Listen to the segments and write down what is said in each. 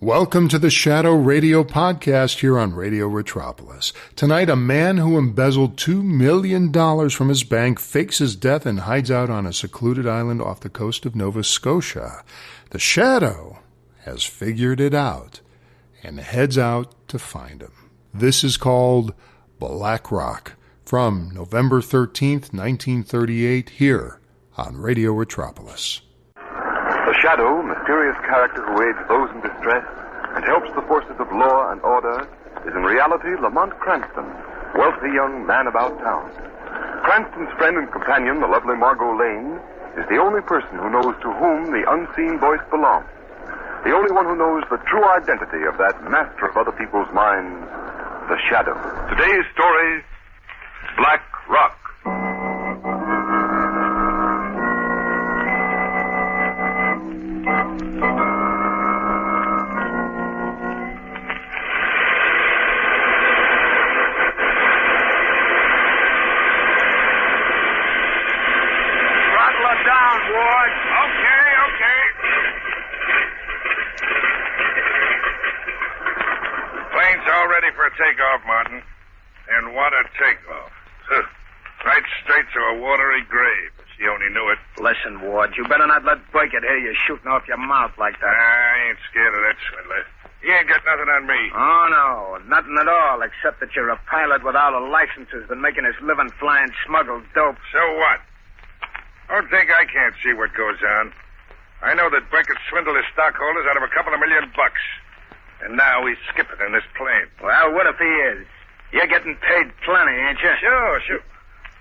Welcome to the Shadow Radio Podcast here on Radio Retropolis. Tonight, a man who embezzled $2 million from his bank fakes his death and hides out on a secluded island off the coast of Nova Scotia. The Shadow has figured it out and heads out to find him. This is called Black Rock from November 13th, 1938, here on Radio Retropolis. The Shadow, mysterious character who aids those in distress and helps the forces of law and order, is in reality Lamont Cranston, wealthy young man about town. Cranston's friend and companion, the lovely Margot Lane, is the only person who knows to whom the unseen voice belongs. The only one who knows the true identity of that master of other people's minds, the Shadow. Today's story, Black Rock. Takeoff, Martin. And what a takeoff. Right straight to a watery grave. She only knew it. Listen, Ward, you better not let Burkett hear you shooting off your mouth like that. I ain't scared of that swindler. He ain't got nothing on me. Oh, no. Nothing at all, except that you're a pilot without a license who's been making his living flying smuggled dope. So what? Don't think I can't see what goes on. I know that Burkett swindled his stockholders out of $2 million. And now he's skipping in this plane. Well, what if he is? You're getting paid plenty, ain't you? Sure.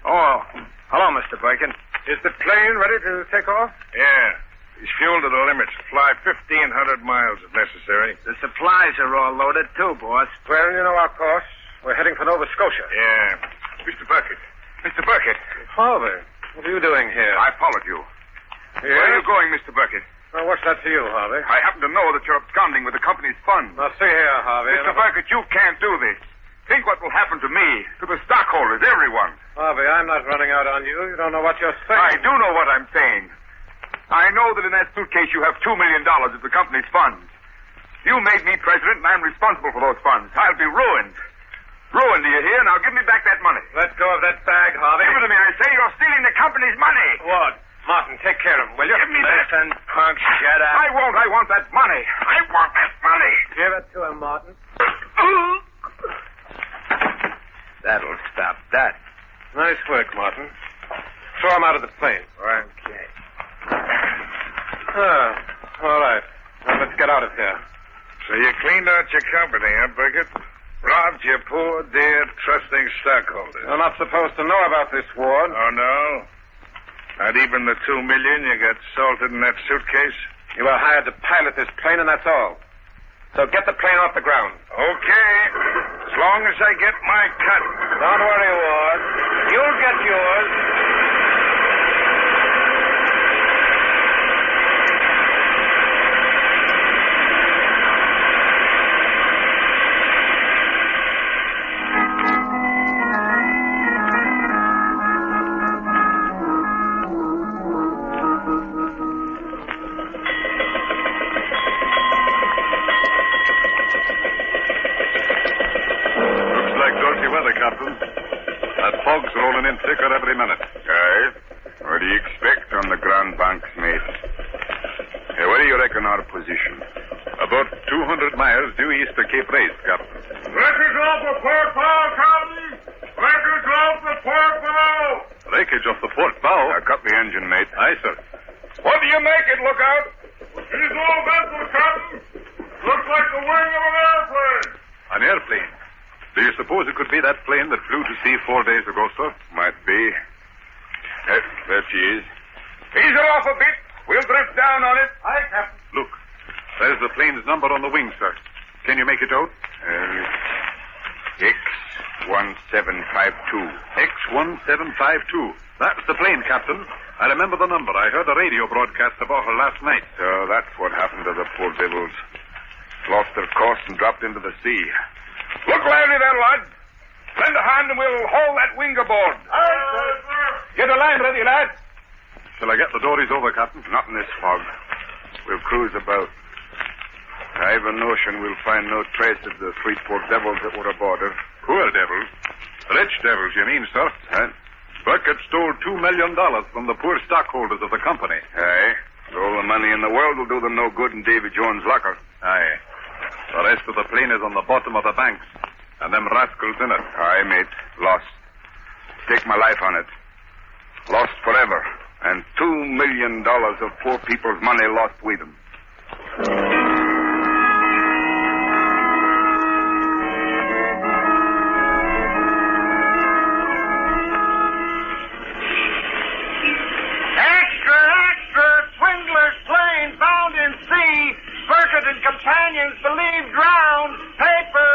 Oh, hello, Mr. Burkett. Is the plane ready to take off? Yeah. He's fueled to the limits. Fly 1,500 miles if necessary. The supplies are all loaded, too, boss. Well, you know our course. We're heading for Nova Scotia. Yeah. Mr. Burkett. Harvey, what are you doing here? I followed you. Yes? Where are you going, Mr. Burkett? Well, what's that to you, Harvey? I happen to know that you're absconding with the company's funds. Now, see here, Harvey. Mr. Burkett, you can't do this. Think what will happen to me, to the stockholders, everyone. Harvey, I'm not running out on you. You don't know what you're saying. I do know what I'm saying. I know that in that suitcase you have $2 million of the company's funds. You made me president, and I'm responsible for those funds. I'll be ruined. Ruined, do you hear? Now give me back that money. Let go of that bag, Harvey. Give it to me, I say. You're stealing the company's money. What? Martin, take care of him, will you? Give me that. Listen, punk, shut up. I won't. I want that money. I want that money. Give it to him, Martin. That'll stop that. Nice work, Martin. Throw him out of the plane. Okay. All right. Now, let's get out of here. So you cleaned out your company, huh, Burkett? Robbed your poor, dear, trusting stockholders. You're not supposed to know about this, Ward. Oh, no? Not even the $2 million you got salted in that suitcase? You were hired to pilot this plane, and that's all. So get the plane off the ground. Okay. As long as I get my cut. Don't worry, Ward. You'll get yours. Fog's rolling in thicker every minute. Guys, what do you expect on the Grand Banks, mate? Hey, what do you reckon our position? About 200 miles due east of Cape Race, Captain. Wreckage off the port bow, Captain! Wreckage off the port bow! Wreckage off the port bow? Cut the engine, mate. Aye, sir. What do you make it? Look out! She's all vessel, Captain! Looks like the wing of an airplane! An airplane? Do you suppose it could be that plane that flew to sea 4 days ago, sir? Might be. There she is. Ease her off a bit. We'll drift down on it. Aye, Captain. Look, there's the plane's number on the wing, sir. Can you make it out? X1752. X1752. That's the plane, Captain. I remember the number. I heard a radio broadcast about her last night. So that's what happened to the poor devils. Lost their course and dropped into the sea. Look lively there, lad. Lend a hand and we'll haul that wing aboard. Aye, sir. Get a line ready, lad. Shall I get the dories over, Captain? Not in this fog. We'll cruise about. I've a notion we'll find no trace of the three poor devils that were aboard her. Poor devils? Rich devils, you mean, sir? Huh? Burkett stole $2 million from the poor stockholders of the company. Aye. All the money in the world will do them no good in Davy Jones' locker. Aye. The rest of the plane is on the bottom of the banks, and them rascals in it. Aye, mate. Lost. Take my life on it. Lost forever. And $2 million of poor people's money lost with them. Companions believed drowned. Paper.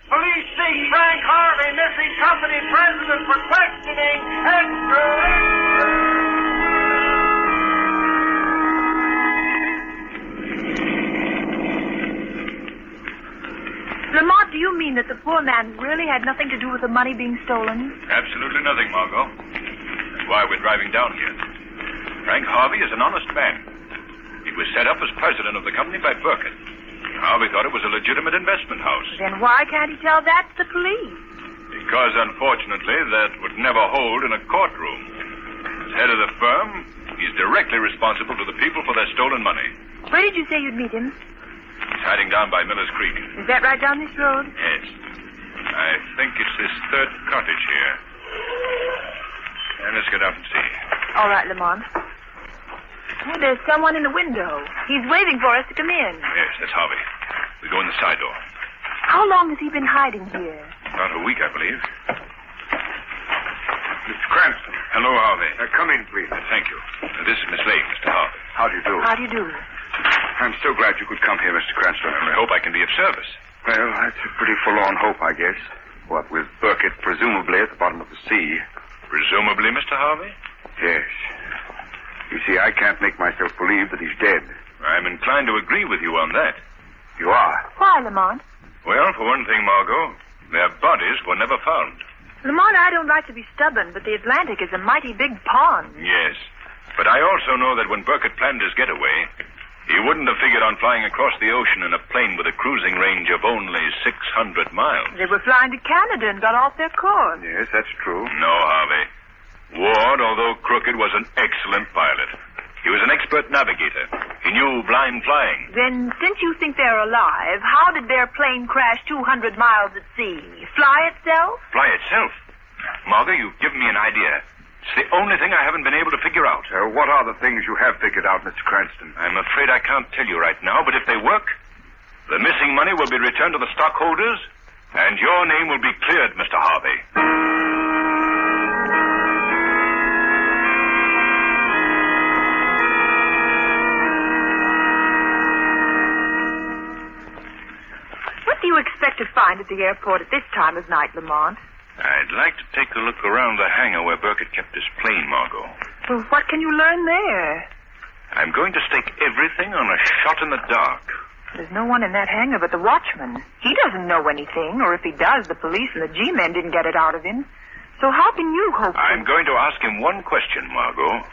Police seek Frank Harvey, missing company president for questioning. Extra. Lamont, do you mean that the poor man really had nothing to do with the money being stolen? Absolutely nothing, Margot. That's why we're driving down here. Frank Harvey is an honest man. It was set up as president of the company by Burkett. Harvey thought it was a legitimate investment house. Then why can't he tell that to the police? Because, unfortunately, that would never hold in a courtroom. As head of the firm, he's directly responsible to the people for their stolen money. Where did you say you'd meet him? He's hiding down by Miller's Creek. Is that right down this road? Yes. I think it's this third cottage here. Let's get out and see. All right, Lamont. Oh, there's someone in the window. He's waving for us to come in. Yes, that's Harvey. We go in the side door. How long has he been hiding here? About a week, I believe. Mr. Cranston. Hello, Harvey. Come in, please. Thank you. This is Miss Lane, Mr. Harvey. How do you do? How do you do? I'm so glad you could come here, Mr. Cranston. I hope I can be of service. Well, that's a pretty forlorn hope, I guess. What with Burkett presumably at the bottom of the sea. Presumably, Mr. Harvey? Yes. You see, I can't make myself believe that he's dead. I'm inclined to agree with you on that. You are? Why, Lamont? Well, for one thing, Margot, their bodies were never found. Lamont, I don't like to be stubborn, but the Atlantic is a mighty big pond. Yes. But I also know that when Burkett planned his getaway, he wouldn't have figured on flying across the ocean in a plane with a cruising range of only 600 miles. They were flying to Canada and got off their course. Yes, that's true. No, Harvey. Ward, although crooked, was an excellent pilot. He was an expert navigator. He knew blind flying. Then, since you think they're alive, how did their plane crash 200 miles at sea? Fly itself? Fly itself? Margot, you've given me an idea. It's the only thing I haven't been able to figure out. What are the things you have figured out, Mr. Cranston? I'm afraid I can't tell you right now, but if they work, the missing money will be returned to the stockholders, and your name will be cleared, Mr. Harvey. What do you expect to find at the airport at this time of night, Lamont? I'd like to take a look around the hangar where Burkett kept his plane, Margot. Well, what can you learn there? I'm going to stake everything on a shot in the dark. There's no one in that hangar but the watchman. He doesn't know anything, or if he does, the police and the G-men didn't get it out of him. So how can you hope I'm going to ask him one question, Margot.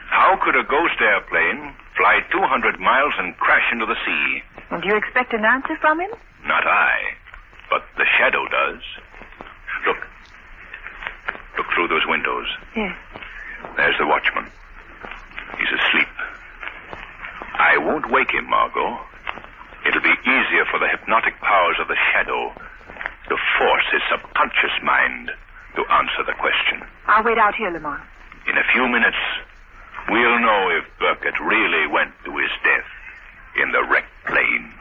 How could a ghost airplane fly 200 miles and crash into the sea? And do you expect an answer from him? Not I, but the shadow does. Look through those windows. Yes. There's the watchman. He's asleep. I won't wake him, Margot. It'll be easier for the hypnotic powers of the shadow to force his subconscious mind to answer the question. I'll wait out here, Lamont. In a few minutes, we'll know if Burkett really went to his death in the wrecked plane.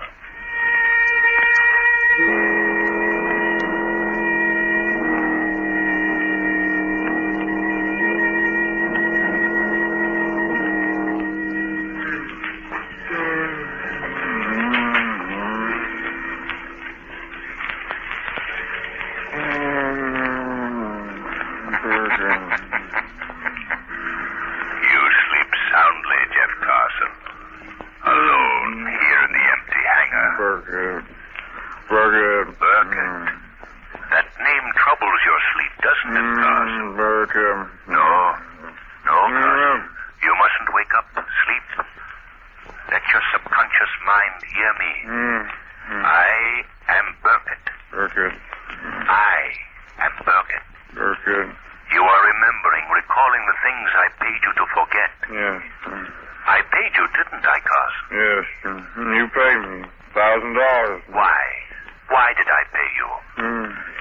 conscious mind hear me. I am Burkett. Burkett. I am Burkett. Burkett. You are remembering, recalling the things I paid you to forget. Yes. I paid you, didn't I, Carson? Yes. You paid me $1,000. Why? Why did I pay you?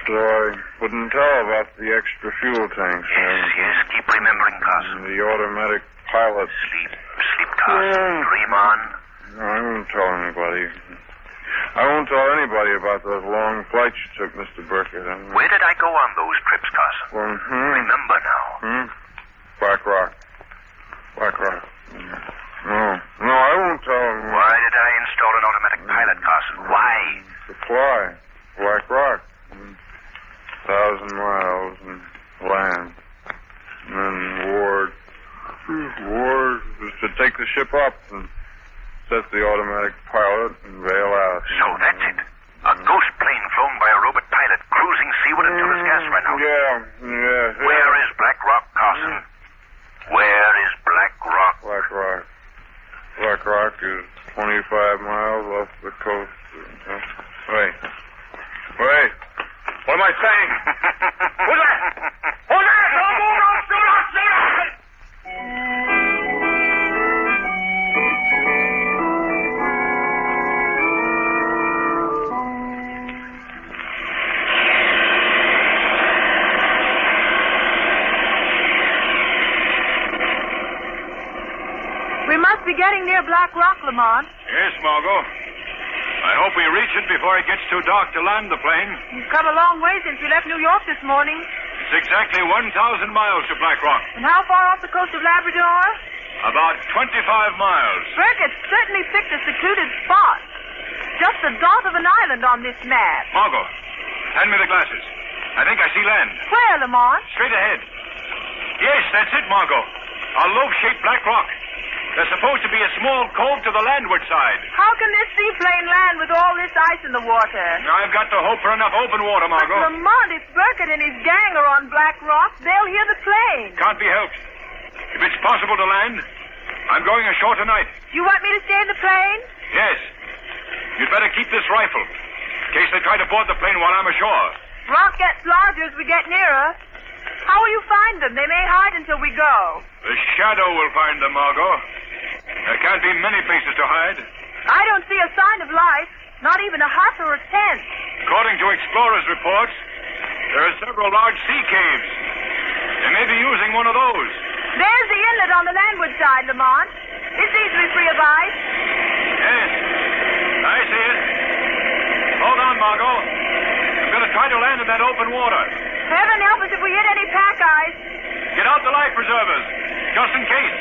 So I wouldn't tell about the extra fuel tanks. Yes. Keep remembering, Carson. The automatic pilot. Sleep, Carson. Dream on. No, I won't tell anybody. I won't tell anybody about those long flights you took, Mr. Burkett. Where did I go on those trips, Carson? Remember now. Black Rock. No, I won't tell them. Why did I install an automatic pilot, Carson? Why? Supply. Black Rock. 1,000 miles and land. And then Ward was to take the ship up and set the automatic pilot and bail out. So that's it. A ghost plane flown by a robot pilot cruising seaward until his gas ran out. Yeah. Where is Black Rock, Carson? Where is Black Rock? Black Rock is 25 miles off the coast. Wait. What am I saying? Who's that? We must be getting near Black Rock, Lamont. Yes, Margot. I hope we reach it before it gets too dark to land the plane. We've come a long way since we left New York this morning. It's exactly 1,000 miles to Black Rock. And how far off the coast of Labrador? About 25 miles. Burkett certainly picked a secluded spot. Just a dot of an island on this map. Margot, hand me the glasses. I think I see land. Where, Lamont? Straight ahead. Yes, that's it, Margot. A loaf-shaped black rock. There's supposed to be a small cove to the landward side. How can this seaplane land with all this ice in the water? I've got to hope for enough open water, Margot. But Lamont, if Burkett and his gang are on Black Rock, they'll hear the plane. Can't be helped. If it's possible to land, I'm going ashore tonight. You want me to stay in the plane? Yes. You'd better keep this rifle, in case they try to board the plane while I'm ashore. Rock gets larger as we get nearer. How will you find them? They may hide until we go. The shadow will find them, Margot. There can't be many places to hide. I don't see a sign of life, not even a hut or a tent. According to explorers' reports, there are several large sea caves. They may be using one of those. There's the inlet on the landward side, Lamont. It's easily free of ice. Yes, I see it. Hold on, Margot. I'm going to try to land in that open water. Heaven help us if we hit any pack ice. Get out the life preservers, just in case.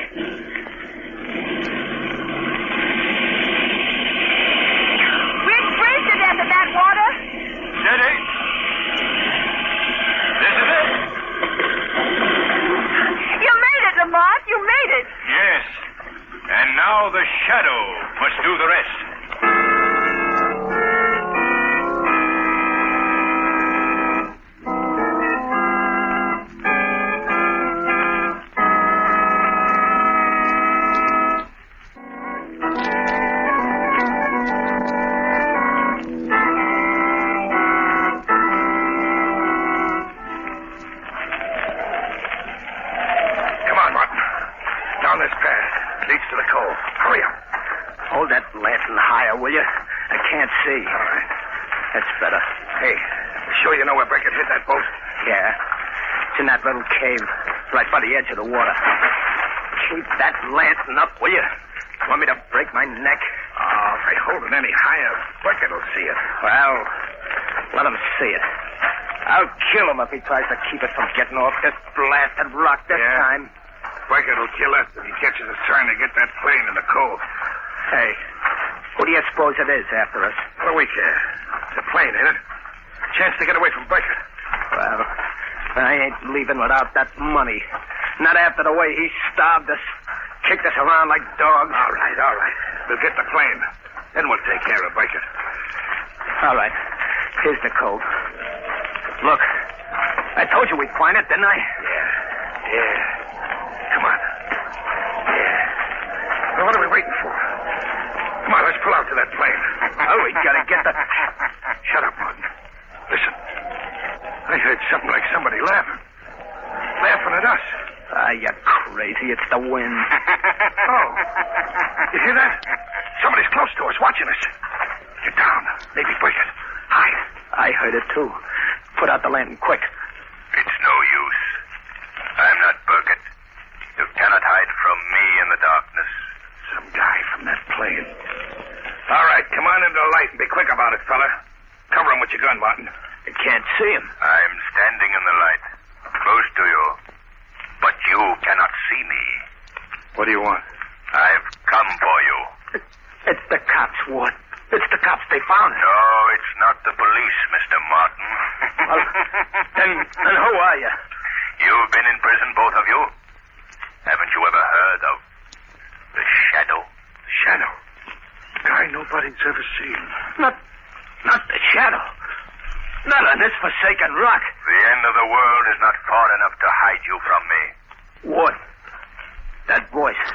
We'd freeze to death in that water. Steady. This is it. You made it, Lamont. You made it. Yes. And now the shadow must do the rest. Will you? I can't see. All right. That's better. Hey, sure you know where Burkett hit that boat? Yeah. It's in that little cave, right by the edge of the water. Keep that lantern up, will you? Want me to break my neck? Oh, if I hold it any higher, Burkett will see it. Well, let him see it. I'll kill him if he tries to keep it from getting off this blasted rock this time. Burkett will kill us if he catches us trying to get that plane in the cove. Hey, who do you suppose it is after us? What do we care? It's a plane, ain't it? Chance to get away from Burkett. Well, I ain't leaving without that money. Not after the way he starved us, kicked us around like dogs. All right. We'll get the plane. Then we'll take care of Burkett. All right. Here's the cove. Look, I told you we'd find it, didn't I? Yeah. Come on. Yeah. Well, what are we waiting for? Come on, let's pull gotta get the... Shut up, Martin. Listen. I heard something like somebody laughing. Laughing at us. Ah, you're crazy. It's the wind. Oh. You hear that? Somebody's close to us, watching us. Get down. Maybe break it. Hide. I heard it, too. Put out the lantern, quick. It's no use. I'm not Burkett. You cannot hide from me in the darkness. Some guy from that plane. All right, come on into the light and be quick about it, fella. Cover him with your gun, Martin. I can't see him. I'm standing in the light, close to you. But you cannot see me. What do you want? I've come for you. It's the cops, Ward. It's the cops. They found us. No, it's not the police, Mr. Martin. Well, then who are you? You've been in prison, both of you. Haven't you ever heard of the Shadow? The Shadow? A guy nobody's ever seen. Not the Shadow. Not on this forsaken rock. The end of the world is not far enough to hide you from me. What? That voice.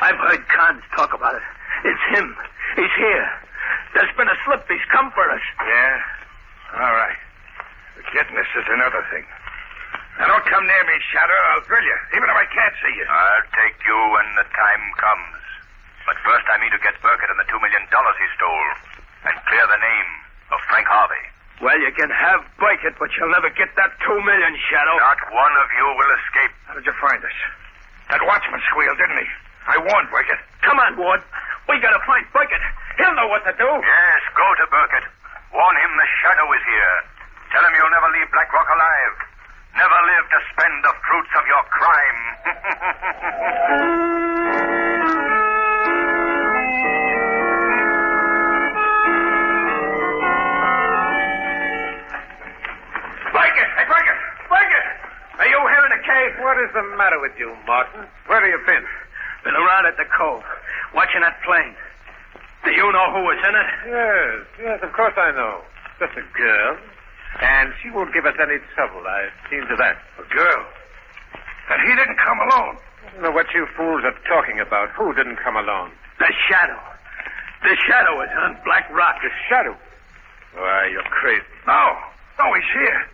I've heard Carnes talk about it. It's him. He's here. There's been a slip. He's come for us. Yeah? All right. But getting this is another thing. Now, don't come near me, Shadow. I'll drill you, even if I can't see you. I'll take you when the time comes. But first I mean to get Burkett and the $2 million he stole and clear the name of Frank Harvey. Well, you can have Burkett, but you'll never get that $2 million, Shadow. Not one of you will escape. How did you find us? That watchman squealed, didn't he? I warned Burkett. Come on, Ward. We gotta find Burkett. He'll know what to do. Yes, go to Burkett. Warn him the Shadow is here. Tell him you'll never leave Black Rock alive. Never live to spend the fruits of your crime. Burkett! Hey, Burkett! Burkett! Are you here in the cave? What is the matter with you, Martin? Where have you been? Been around at the cove, watching that plane. Do you know who was in it? Yes, of course I know. Just a girl. And she won't give us any trouble. I've seen to that. A girl? And he didn't come alone. I don't know what you fools are talking about. Who didn't come along? The Shadow. The Shadow is on Black Rock. The Shadow? Why, you're crazy. No, he's here.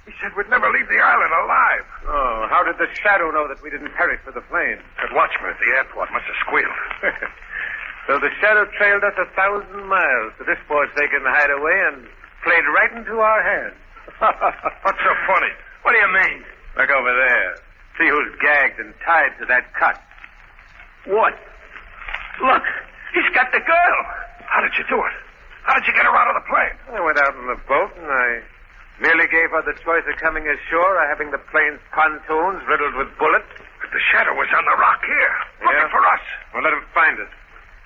He said we'd never leave the island alive. Oh, how did the Shadow know that we didn't perish for the plane? That watchman at the airport must have squealed. So the Shadow trailed us 1,000 miles to this forsaken hideaway and played right into our hands. What's so funny? What do you mean? Look over there. See who's gagged and tied to that cot. What? Look, he's got the girl. How did you do it? How did you get her out of the plane? I went out in the boat and I merely gave her the choice of coming ashore or having the plane's pontoons riddled with bullets. But the Shadow was on the rock here, looking for us. Well, let him find us.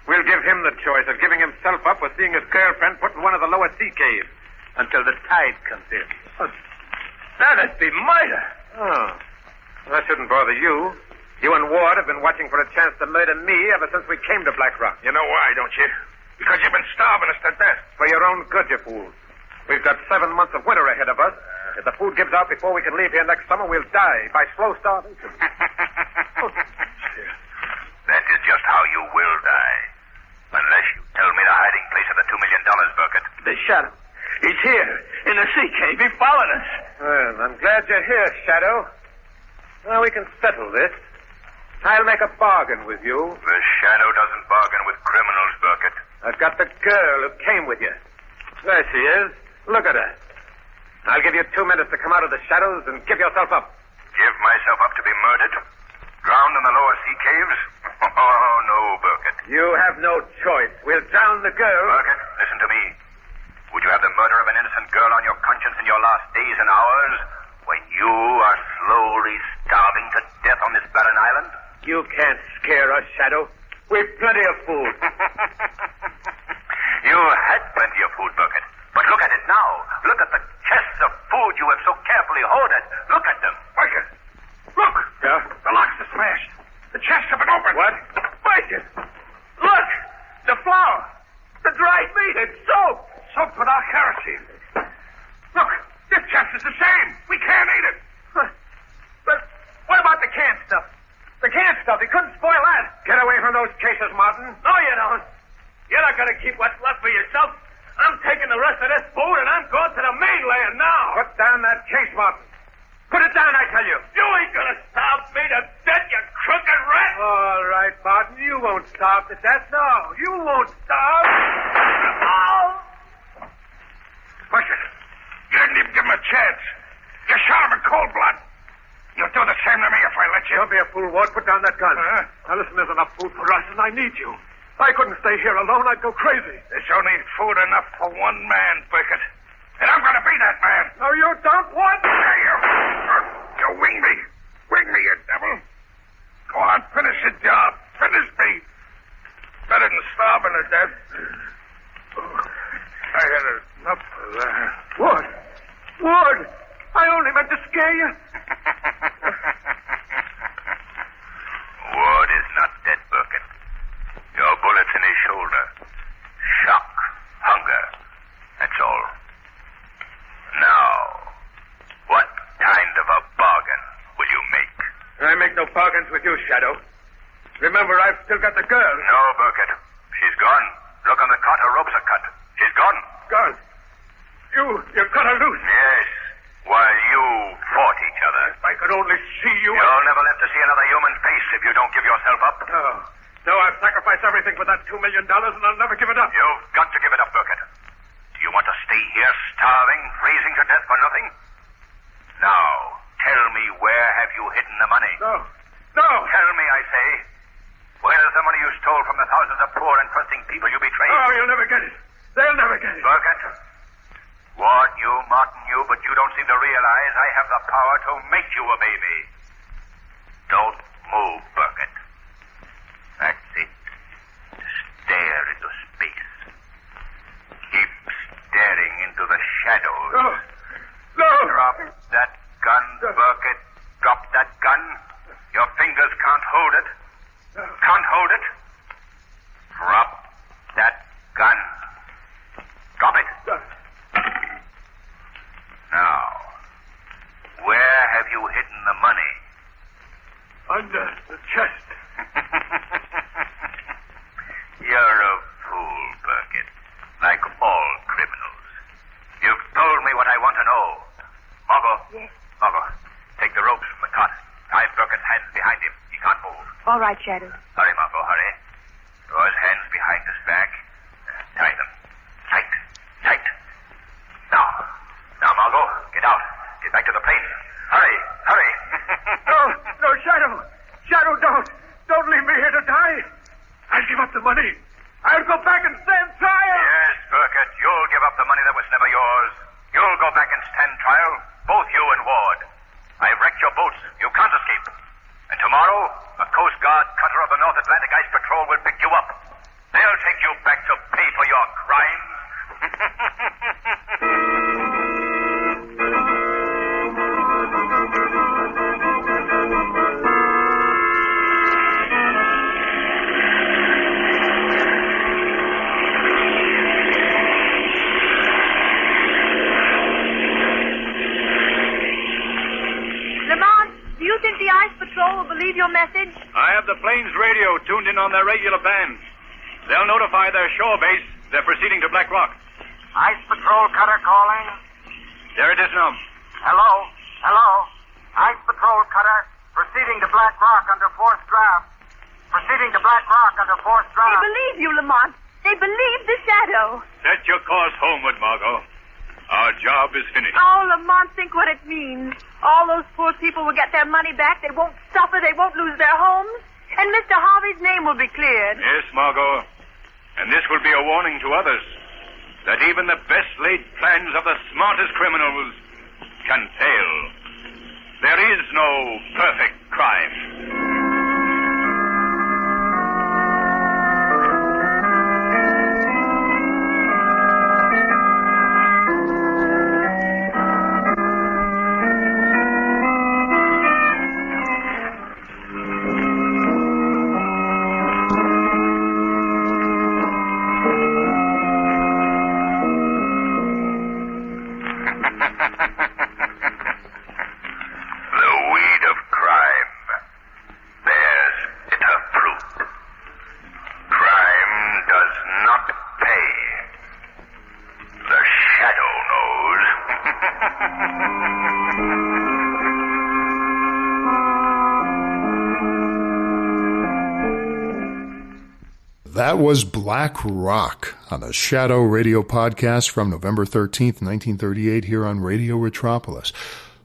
We'll give him the choice of giving himself up or seeing his girlfriend put in one of the lower sea caves until the tide comes in. Oh, that'd be murder. Oh. Well, that shouldn't bother you. You and Ward have been watching for a chance to murder me ever since we came to Black Rock. You know why, don't you? Because you've been starving us to death. For your own good, you fools. We've got 7 months of winter ahead of us. If the food gives out before we can leave here next summer, we'll die by slow starvation. That is just how you will die. Unless you tell me the hiding place of the $2 million, Burkett. The Shadow. He's here, in the sea cave. He followed us. Well, I'm glad you're here, Shadow. Now we can settle this. I'll make a bargain with you. The Shadow doesn't bargain with criminals, Burkett. I've got the girl who came with you. There she is. Look at her. I'll give you 2 minutes to come out of the shadows and give yourself up. Give myself up to be murdered? Drowned in the lower sea caves? Oh, no, Burkett. You have no choice. We'll drown the girl. Burkett, listen to me. Would you have the murder of an innocent girl on your conscience in your last days and hours when you are slowly starving to death on this barren island? You can't scare us, Shadow. We've plenty of food. You had plenty of food, Burkett. But look at it now. Look at the chests of food you have so carefully hoarded. Look at them. Burkett, look. Yeah? The locks are smashed. The chests have been opened. What? Burkett! Look! The flour! The dried meat! It's soap! Soap without kerosene. Look, this chest is the same. We can't eat it. But what about the canned stuff? The canned stuff, he couldn't spoil that. Get away from those cases, Martin. No, you don't. You're not going to keep what's left for yourself. I'm taking the rest of this food and I'm going to the mainland now. Put down that case, Martin. Put it down, I tell you. You ain't gonna starve me to death, you crooked rat. All right, Martin. You won't starve to death. No, you won't starve. Oh! Bucket, you didn't even give him a chance. You shot him in cold blood. You'll do the same to me if I let you. Don't be a fool, Ward. Put down that gun. Now, listen, there's enough food for us, and I need you. I couldn't stay here alone. I'd go crazy. There's only food enough for one man, Bucket. And I'm going to be that man. No, you don't, Ward. You wing me. Wing me, you devil. Go on, finish the job. Finish me. Better than starving to death. I had enough of that. Ward. Ward. I only meant to scare you. Ward is not dead, Burkett. Your bullet's in his shoulder. Shock. Hunger. That's all. Now, what kind of a bargain will you make? I make no bargains with you, Shadow. Remember, I've still got the girl. No, Burkett. She's gone. Look on the cot. Her ropes are cut. She's gone. Gone. You cut her loose. Yes. While you fought each other. If I could only see you. You'll never live to see another human face if you don't give yourself up. No. No, I've sacrificed everything for that $2 million, and I'll never give it up. You've got to give it up, Burkett. Do you want to stay here starving, freezing to death for nothing? Now, tell me, where have you hidden the money? No. No. Tell me, I say. Where's the money you stole from the thousands of poor and trusting people you betrayed? Oh, you'll never get it. They'll never get it. Burkett. Ward you, Martin you, but you don't seem to realize I have the power to make you obey me. Don't move, Burkett. That's it. Stare into space. Keep staring into the shadows. No. No. Drop that gun, Burkett. Drop that gun. Your fingers can't hold it. Can't hold it. Drop that gun. Drop it. Now, where have you hidden the money? Under the chest. You're a fool, Burkett. Like all criminals. You've told me what I want to know. Margot. Yes. Margot, take the ropes from the cot. Tie Burkett's hands behind him. He can't move. All right, Shadow. Hurry, Margot, hurry. Draw his hands behind his back. Tie them. Tight. Tight. Now, Margot, get out. Get back to the plane. Hurry. Hurry. No, Shadow. Shadow, don't. Don't leave me here to die. I'll give up the money. I'll go back and stand trial. Yes, Burkett, you'll give up the money that was never yours. You'll go back and stand trial, both you and Ward. I've wrecked your boats. You can't escape. And tomorrow, a Coast Guard cutter of the North Atlantic Ice Patrol will pick you up. They'll take you back to pay for your crimes. Do you think the Ice Patrol will believe your message? I have the plane's radio tuned in on their regular band. They'll notify their shore base they're proceeding to Black Rock. Ice Patrol cutter calling. There it is now. Hello? Ice Patrol cutter proceeding to Black Rock under forced draft. Proceeding to Black Rock under forced draft. They believe you, Lamont. They believe the Shadow. Set your course homeward, Margot. Our job is finished. Oh, Lamont, think what it means. All those poor people will get their money back. They won't suffer. They won't lose their homes. And Mr. Harvey's name will be cleared. Yes, Margot. And this will be a warning to others that even the best laid plans of the smartest criminals can fail. There is no perfect crime. That was Black Rock on the Shadow Radio Podcast from November 13th, 1938 here on Radio Retropolis.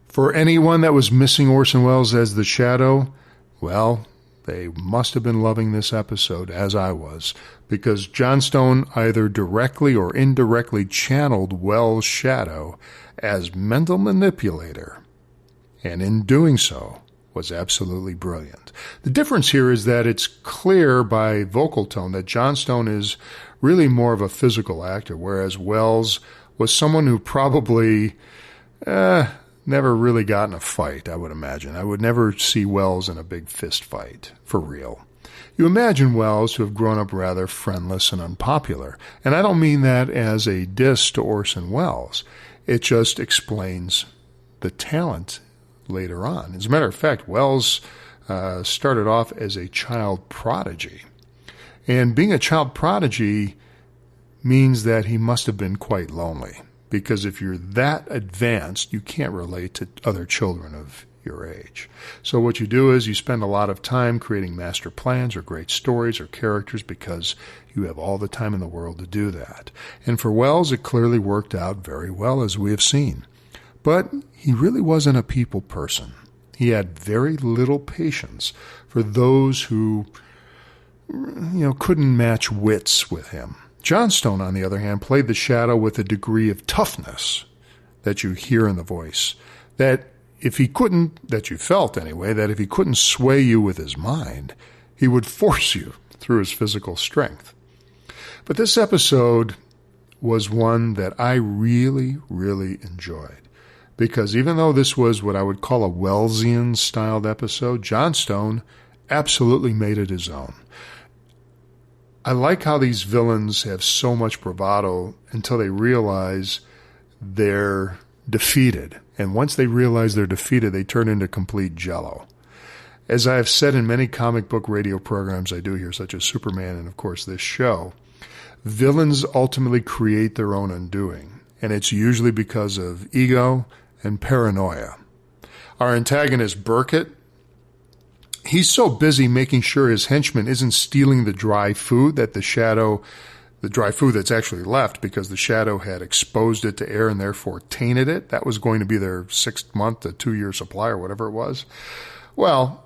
For anyone that was missing Orson Welles as the Shadow, well, they must have been loving this episode, as I was, because Johnstone either directly or indirectly channeled Welles' shadow as mental manipulator, and in doing so, was absolutely brilliant. The difference here is that it's clear by vocal tone that Johnstone is really more of a physical actor, whereas Welles was someone who probably never really got in a fight, I would imagine. I would never see Welles in a big fist fight, for real. You imagine Welles to have grown up rather friendless and unpopular, and I don't mean that as a diss to Orson Welles. It just explains the talent later on. As a matter of fact, Welles started off as a child prodigy. And being a child prodigy means that he must have been quite lonely, because if you're that advanced, you can't relate to other children of your age. So what you do is you spend a lot of time creating master plans or great stories or characters because you have all the time in the world to do that. And for Welles, it clearly worked out very well, as we have seen. But he really wasn't a people person. He had very little patience for those who, couldn't match wits with him. Johnstone, on the other hand, played the Shadow with a degree of toughness that you hear in the voice, that you felt anyway, that if he couldn't sway you with his mind, he would force you through his physical strength. But this episode was one that I really, really enjoyed. Because even though this was what I would call a Wellesian-styled episode, Johnstone absolutely made it his own. I like how these villains have so much bravado until they realize they're defeated. And once they realize they're defeated, they turn into complete jello. As I have said in many comic book radio programs I do here, such as Superman and, of course, this show, villains ultimately create their own undoing. And it's usually because of ego and paranoia. Our antagonist, Burkett, he's so busy making sure his henchman isn't stealing the dry food that the dry food that's actually left because the Shadow had exposed it to air and therefore tainted it. That was going to be their 6-month to 2-year supply or whatever it was. Well,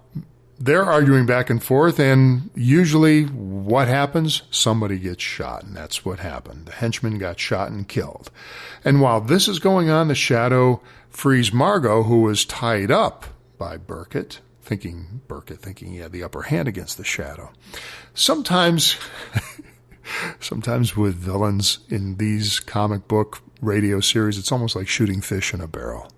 they're arguing back and forth, and usually what happens? Somebody gets shot, and that's what happened. The henchman got shot and killed. And while this is going on, the Shadow frees Margot, who was tied up by Burkett, thinking he had the upper hand against the Shadow. Sometimes with villains in these comic book radio series, it's almost like shooting fish in a barrel.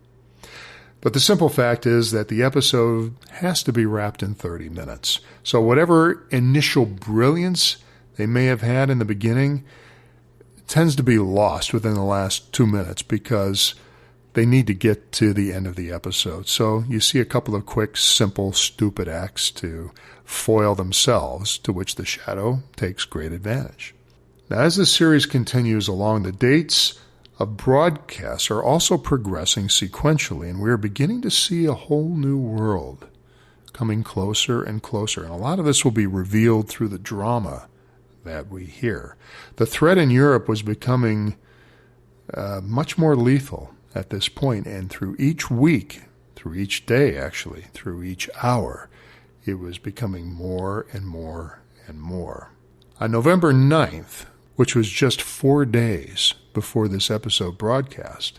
But the simple fact is that the episode has to be wrapped in 30 minutes. So whatever initial brilliance they may have had in the beginning tends to be lost within the last 2 minutes because they need to get to the end of the episode. So you see a couple of quick, simple, stupid acts to foil themselves, to which the Shadow takes great advantage. Now, as the series continues along, the dates of broadcasts are also progressing sequentially, and we're beginning to see a whole new world coming closer and closer. And a lot of this will be revealed through the drama that we hear. The threat in Europe was becoming much more lethal at this point, and through each week, through each day actually, through each hour, it was becoming more and more and more. On November 9th, which was just 4 days before this episode broadcast,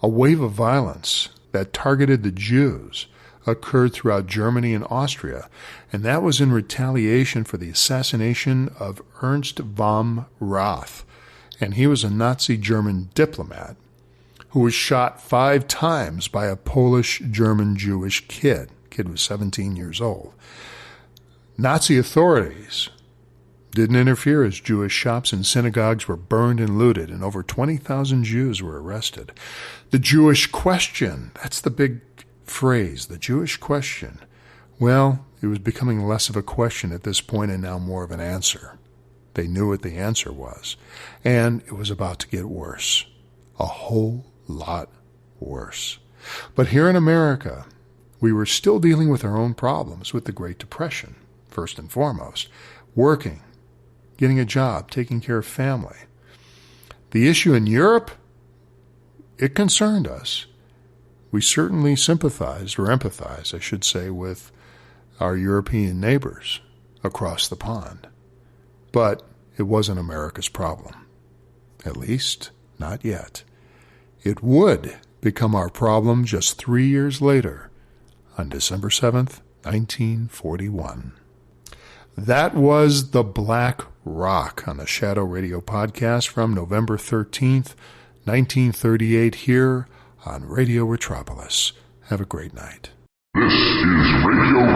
a wave of violence that targeted the Jews occurred throughout Germany and Austria, and that was in retaliation for the assassination of Ernst von Rath, and he was a Nazi German diplomat who was shot 5 times by a Polish German Jewish kid. The kid was 17 years old. Nazi authorities didn't interfere as Jewish shops and synagogues were burned and looted, and over 20,000 Jews were arrested. The Jewish question, that's the big phrase, the Jewish question. Well, it was becoming less of a question at this point and now more of an answer. They knew what the answer was, and it was about to get worse. A whole lot worse. But here in America, we were still dealing with our own problems with the Great Depression, first and foremost, working getting a job, taking care of family. The issue in Europe, it concerned us. We certainly sympathized, or empathized, I should say, with our European neighbors across the pond. But it wasn't America's problem. At least, not yet. It would become our problem just 3 years later, on December 7th, 1941. That was The Black Rock on the Shadow Radio podcast from November 13th, 1938, here on Radio Retropolis. Have a great night. This is Radio